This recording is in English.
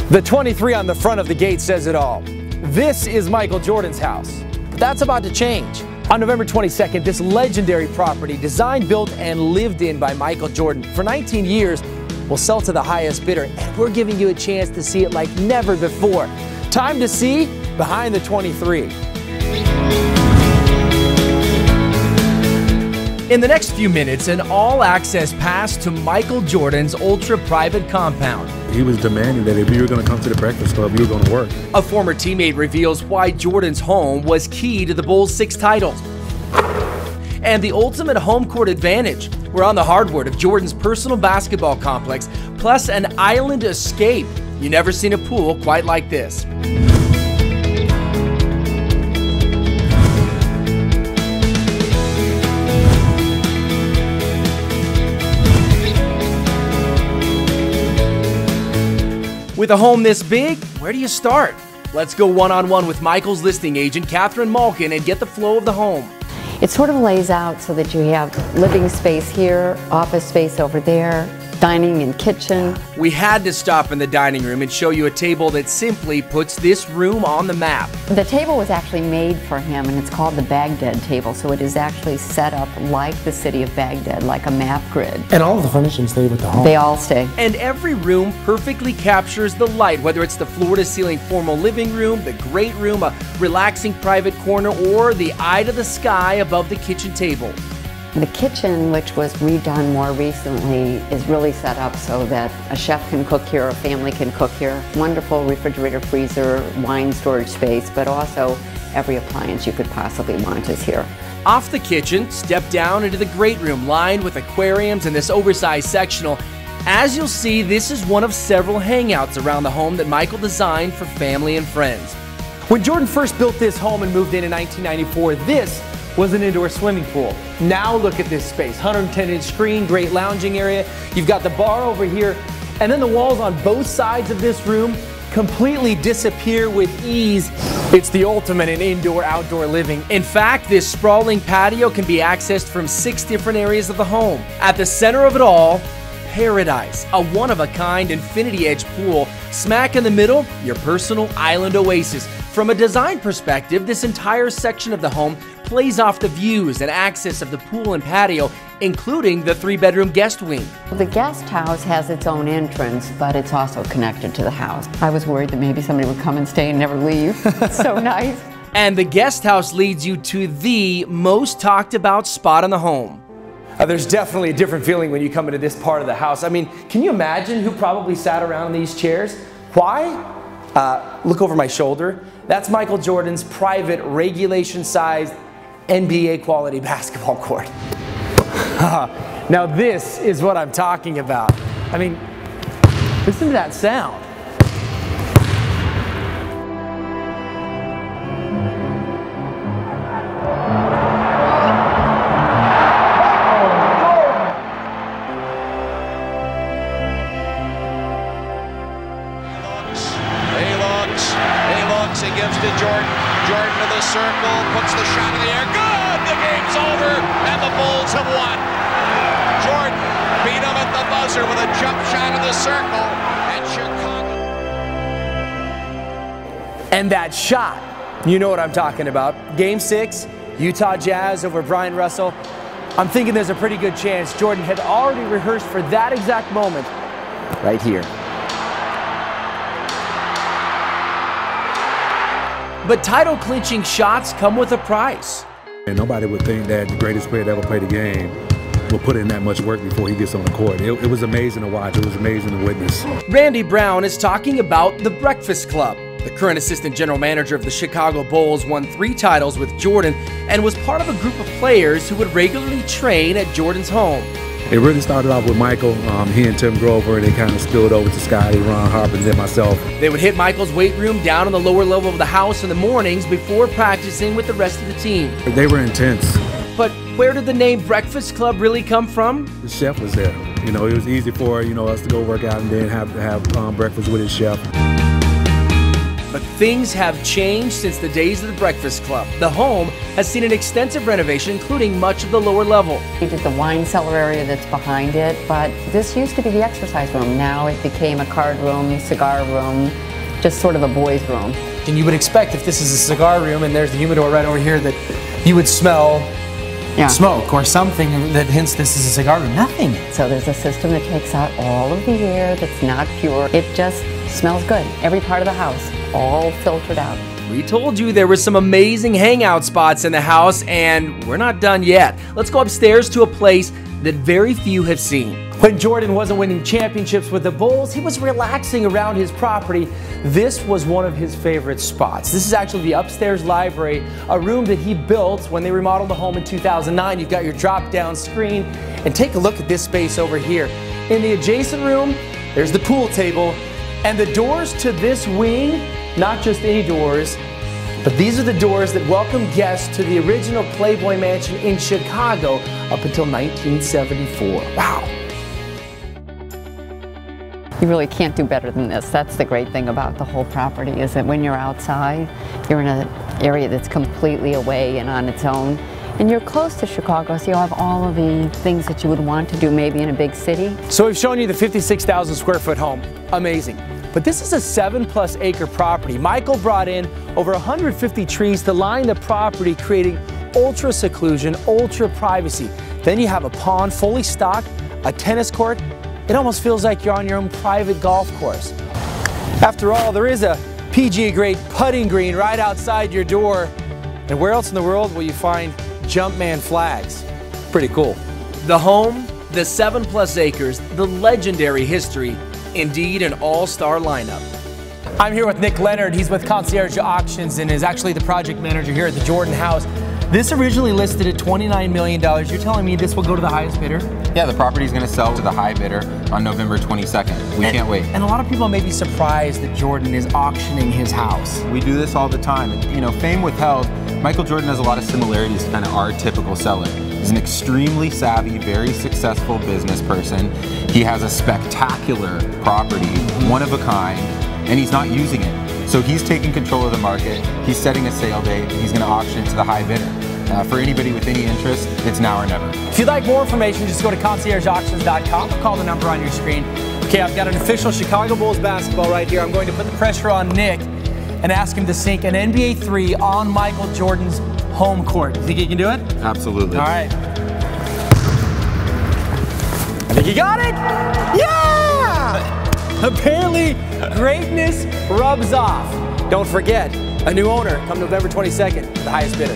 The 23 on the front of the gate says it all. This is Michael Jordan's house, but that's about to change. On November 22nd, this legendary property, designed, built, and lived in by Michael Jordan for 19 years, will sell to the highest bidder, and we're giving you a chance to see it like never before. Time to see behind the 23. In the next few minutes, an all-access pass to Michael Jordan's ultra-private compound. He was demanding that if you were going to come to the Breakfast Club, you were going to work. A former teammate reveals why Jordan's home was key to the Bulls' 6 titles. And the ultimate home court advantage. We're on the hardwood of Jordan's personal basketball complex, plus an island escape. You've never seen a pool quite like this. With a home this big, where do you start? Let's go one-on-one with Michael's listing agent, Catherine Malkin, and get the flow of the home. It sort of lays out so that you have living space here, office space over there, dining and kitchen. We had to stop in the dining room and show you a table that simply puts this room on the map. The table was actually made for him, and it's called the Baghdad table, so it is actually set up like the city of Baghdad, like a map grid. And all of the furnishings stay with the home. They all stay. And every room perfectly captures the light, whether it's the floor-to-ceiling formal living room, the great room, a relaxing private corner, or the eye to the sky above the kitchen table. The kitchen, which was redone more recently, is really set up so that a chef can cook here, a family can cook here. Wonderful refrigerator, freezer, wine storage space, but also every appliance you could possibly want is here. Off the kitchen, step down into the great room lined with aquariums and this oversized sectional. As you'll see, this is one of several hangouts around the home that Michael designed for family and friends. When Jordan first built this home and moved in 1994, this was an indoor swimming pool. Now look at this space, 110-inch screen, great lounging area. You've got the bar over here, and then the walls on both sides of this room completely disappear with ease. It's the ultimate in indoor-outdoor living. In fact, this sprawling patio can be accessed from 6 different areas of the home. At the center of it all, paradise, a one-of-a-kind infinity edge pool. Smack in the middle, your personal island oasis. From a design perspective, this entire section of the home plays off the views and access of the pool and patio, including the 3-bedroom guest wing. The guest house has its own entrance, but it's also connected to the house. I was worried that maybe somebody would come and stay and never leave. It's so nice. And the guest house leads you to the most talked about spot in the home. There's definitely a different feeling when you come into this part of the house. I mean, can you imagine who probably sat around in these chairs? Why? Look over my shoulder. That's Michael Jordan's private regulation-sized NBA quality basketball court. Now this is what I'm talking about. I mean, listen to that sound. He gives to Jordan. Jordan to the circle, puts the shot in the air. Good! The game's over, and the Bulls have won. Jordan beat him at the buzzer with a jump shot in the circle, and Chicago. And that shot, you know what I'm talking about. Game 6, Utah Jazz over Brian Russell. I'm thinking there's a pretty good chance Jordan had already rehearsed for that exact moment right here. But title-clinching shots come with a price. And nobody would think that the greatest player to ever play the game will put in that much work before he gets on the court. It was amazing to watch. It was amazing to witness. Randy Brown is talking about the Breakfast Club. The current assistant general manager of the Chicago Bulls won 3 titles with Jordan and was part of a group of players who would regularly train at Jordan's home. It really started off with Michael. He and Tim Grover, they kind of spilled over to Scotty, Ron Harper, and then myself. They would hit Michael's weight room down on the lower level of the house in the mornings before practicing with the rest of the team. They were intense. But where did the name Breakfast Club really come from? The chef was there. You know, it was easy for us to go work out and then have breakfast with his chef. but things have changed since the days of the Breakfast Club. The home has seen an extensive renovation, including much of the lower level. We did the wine cellar area that's behind it, but this used to be the exercise room. Now it became a card room, cigar room, just sort of a boys' room. And you would expect if this is a cigar room and there's the humidor right over here that you would smell smoke or something that hints this is a cigar room. Nothing. So there's a system that takes out all of the air that's not pure. It just smells good. Every part of the house, all filtered out. We told you there were some amazing hangout spots in the house, and we're not done yet. Let's go upstairs to a place that very few have seen. When Jordan wasn't winning championships with the Bulls, he was relaxing around his property. This was one of his favorite spots. This is actually the upstairs library, a room that he built when they remodeled the home in 2009. You've got your drop-down screen, and take a look at this space over here. In the adjacent room, there's the pool table, and the doors to this wing, not just any doors, but these are the doors that welcome guests to the original Playboy Mansion in Chicago up until 1974. Wow. You really can't do better than this. That's the great thing about the whole property, is that when you're outside, you're in an area that's completely away and on its own. And you're close to Chicago, so you'll have all of the things that you would want to do maybe in a big city. So we've shown you the 56,000 square foot home. Amazing. But this is a 7+ acre property. Michael brought in over 150 trees to line the property, creating ultra seclusion, ultra privacy. Then you have a pond fully stocked, a tennis court. It almost feels like you're on your own private golf course. After all, there is a PGA grade putting green right outside your door. And where else in the world will you find Jumpman flags? Pretty cool. The home, the 7+ acres, the legendary history, indeed an all-star lineup. I'm here with Nick Leonard. He's with Concierge Auctions and is actually the project manager here at the Jordan House. This originally listed at $29 million. You're telling me this will go to the highest bidder? Yeah, the property is going to sell to the high bidder on November 22nd. We can't wait. And a lot of people may be surprised that Jordan is auctioning his house. We do this all the time. And, you know, fame withheld, Michael Jordan has a lot of similarities to kind of our typical seller. He's an extremely savvy, very successful business person. He has a spectacular property, one of a kind, and he's not using it. So he's taking control of the market, he's setting a sale date, and he's going to auction to the high bidder. For anybody with any interest, it's now or never. If you'd like more information, just go to conciergeauctions.com or call the number on your screen. Okay, I've got an official Chicago Bulls basketball right here. I'm going to put the pressure on Nick and ask him to sink an NBA 3 on Michael Jordan's home court. You think he can do it? Absolutely. All right. I think he got it! Yeah! Apparently, greatness rubs off. Don't forget, a new owner come November 22nd, the highest bidder.